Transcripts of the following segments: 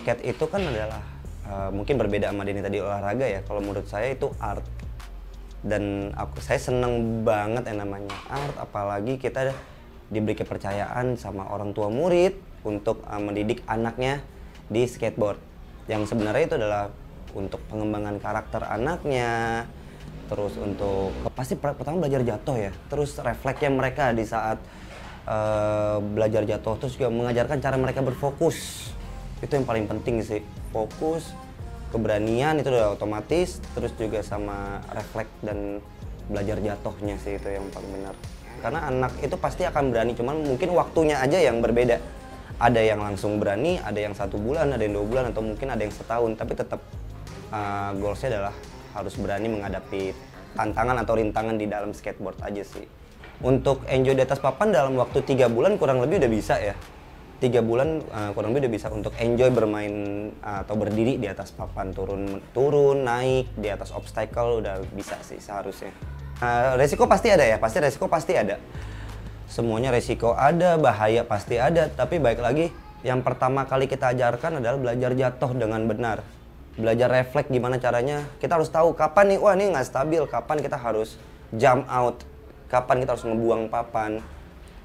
skate itu kan adalah mungkin berbeda sama Denny tadi olahraga ya. Kalau menurut saya itu art. Dan saya seneng banget yang namanya art, apalagi kita diberi kepercayaan sama orang tua murid untuk mendidik anaknya di skateboard. Yang sebenarnya itu adalah untuk pengembangan karakter anaknya, terus untuk pasti pertama belajar jatuh ya, terus refleksnya mereka di saat belajar jatuh, terus juga mengajarkan cara mereka berfokus. Itu yang paling penting sih, fokus, keberanian itu udah otomatis, terus juga sama refleks dan belajar jatuhnya sih, itu yang paling benar. Karena anak itu pasti akan berani, cuman mungkin waktunya aja yang berbeda. Ada yang langsung berani, ada yang 1 bulan, ada yang 2 bulan, atau mungkin ada yang setahun, tapi tetap goalsnya adalah harus berani menghadapi tantangan atau rintangan di dalam skateboard aja sih. Untuk enjoy di atas papan dalam waktu 3 bulan kurang lebih udah bisa ya. 3 bulan kurang lebih udah bisa untuk enjoy bermain atau berdiri di atas papan, turun, naik di atas obstacle udah bisa sih seharusnya. Resiko pasti ada ya, resiko pasti ada. Semuanya resiko ada, bahaya pasti ada, tapi baik lagi yang pertama kali kita ajarkan adalah belajar jatuh dengan benar. Belajar refleks gimana caranya, kita harus tahu kapan nih, wah ini nggak stabil, kapan kita harus jump out, kapan kita harus ngebuang papan.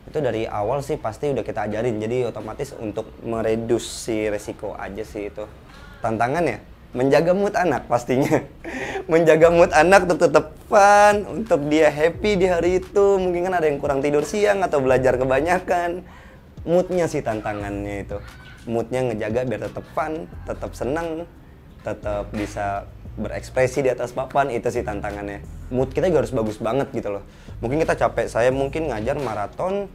Itu dari awal sih pasti udah kita ajarin, jadi otomatis untuk mereduksi resiko aja sih itu. Tantangannya, menjaga mood anak pastinya. Menjaga mood anak tetap fun, untuk dia happy di hari itu. Mungkin kan ada yang kurang tidur siang atau belajar kebanyakan. Moodnya sih tantangannya itu. Moodnya ngejaga biar tetap fun, tetap senang, tetap bisa berekspresi di atas papan, itu sih tantangannya. Mood kita juga harus bagus banget gitu loh. Mungkin kita capek, saya mungkin ngajar maraton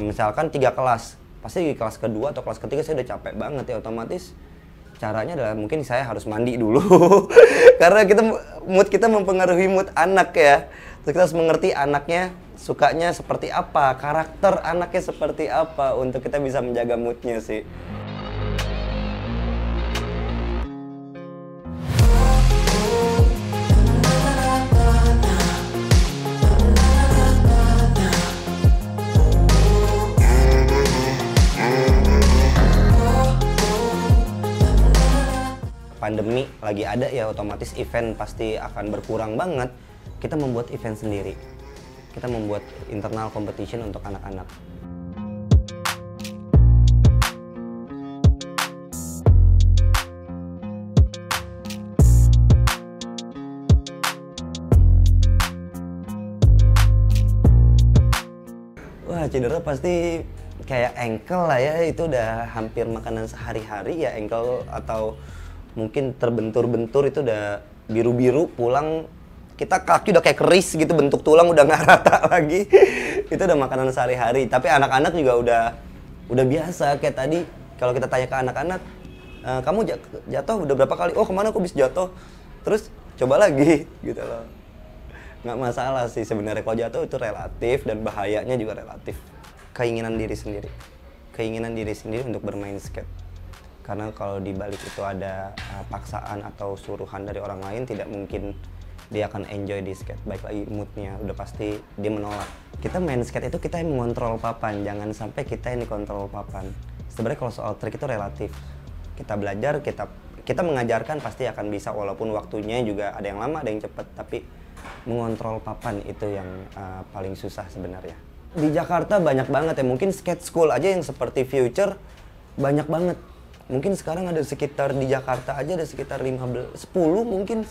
misalkan 3 kelas, pasti di kelas kedua atau kelas ketiga saya udah capek banget ya, otomatis caranya adalah mungkin saya harus mandi dulu. Karena mood kita mempengaruhi mood anak ya. Terus kita harus mengerti anaknya sukanya seperti apa, karakter anaknya seperti apa, untuk kita bisa menjaga moodnya sih. Pandemi lagi ada ya, otomatis event pasti akan berkurang banget. Kita membuat event sendiri. Kita membuat internal competition untuk anak-anak. Wah, cedera pasti kayak ankle lah ya, itu udah hampir makanan sehari-hari ya, ankle atau mungkin terbentur-bentur itu udah biru-biru, pulang kita kaki udah kayak keris gitu, bentuk tulang udah nggak rata lagi. Itu udah makanan sehari-hari. Tapi anak-anak juga udah biasa. Kayak tadi kalau kita tanya ke anak-anak, kamu jatuh udah berapa kali? Oh, kemana aku bisa jatuh? Terus coba lagi gitu loh. Nggak masalah sih sebenarnya, kalau jatuh itu relatif dan bahayanya juga relatif. Keinginan diri sendiri untuk bermain skate. Karena kalau di balik itu ada paksaan atau suruhan dari orang lain, tidak mungkin dia akan enjoy di skate. Baik lagi moodnya, udah pasti dia menolak. Kita main skate itu kita yang mengontrol papan, jangan sampai kita yang dikontrol papan. Sebenarnya kalau soal trik itu relatif. Kita belajar, kita mengajarkan pasti akan bisa, walaupun waktunya juga ada yang lama, ada yang cepat. Tapi mengontrol papan itu yang paling susah sebenarnya. Di Jakarta banyak banget ya, mungkin skate school aja yang seperti Future banyak banget. Mungkin sekarang ada sekitar di Jakarta aja ada sekitar 10 mungkin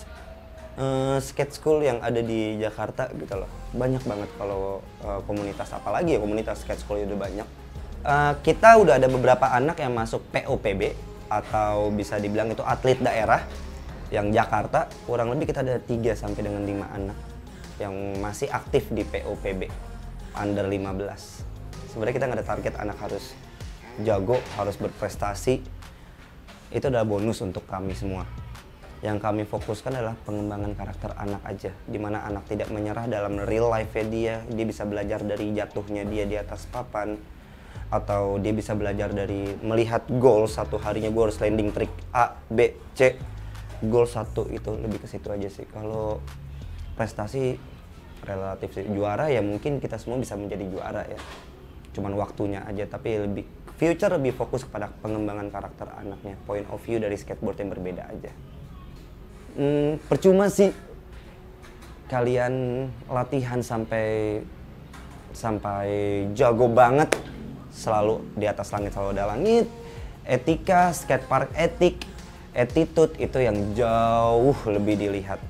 skate school yang ada di Jakarta gitu loh. Banyak banget kalau komunitas, apalagi ya komunitas skate school itu banyak. Kita udah ada beberapa anak yang masuk POPB atau bisa dibilang itu atlet daerah yang Jakarta. Kurang lebih kita ada 3 sampai dengan 5 anak yang masih aktif di POPB under 15. Sebenarnya kita nggak ada target anak harus jago, harus berprestasi. Itu adalah bonus untuk kami semua. Yang kami fokuskan adalah pengembangan karakter anak aja, dimana anak tidak menyerah dalam real life-nya dia bisa belajar dari jatuhnya dia di atas papan, atau dia bisa belajar dari melihat goal satu harinya, gue harus landing trick A, B, C, goal 1, itu lebih ke situ aja sih. Kalau prestasi relatif sih, juara ya mungkin kita semua bisa menjadi juara ya, cuman waktunya aja, tapi lebih future lebih fokus kepada pengembangan karakter anaknya. Point of view dari skateboard yang berbeda aja. Percuma sih kalian latihan sampai jago banget, selalu di atas langit selalu ada langit. Etika, skatepark etik, attitude itu yang jauh lebih dilihat.